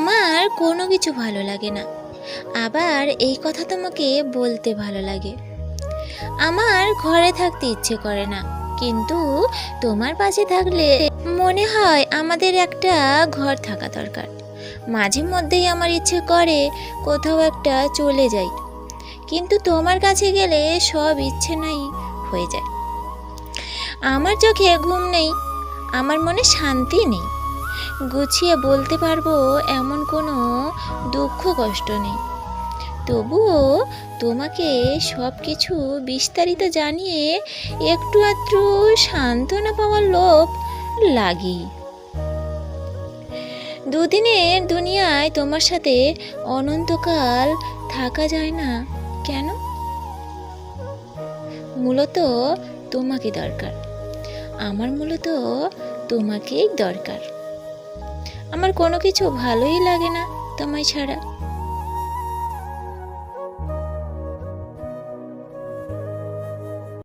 আমার কোনো কিছু ভালো লাগে না, আবার এই কথা তোমাকে বলতে ভালো লাগে। আমার ঘরে থাকতে ইচ্ছে করে না, কিন্তু তোমার পাশে থাকলে মনে হয় আমাদের একটা ঘর থাকা দরকার। মাঝে মধ্যেই আমার ইচ্ছে করে কোথাও একটা চলে যাই, কিন্তু তোমার কাছে গেলে সব ইচ্ছে নাই হয়ে যায়। আমার চোখে ঘুম নেই, আমার মনে শান্তি নেই। গুছিয়ে বলতে পারবো এমন কোনো দুঃখ কষ্ট নেই। তবুও তোমাকে সব কিছু বিস্তারিত জানিয়ে একটু আধটু সান্ত্বনা পাওয়ার লোভ লাগেই। দুদিনের দুনিয়ায় তোমার সাথে অনন্তকাল থাকা যায় না কেন? মূলত তোমাকে দরকার, আমার মূলত তোমাকেই দরকার। আমার কোনো কিছু ভালোই লাগে না তোমায় ছাড়া।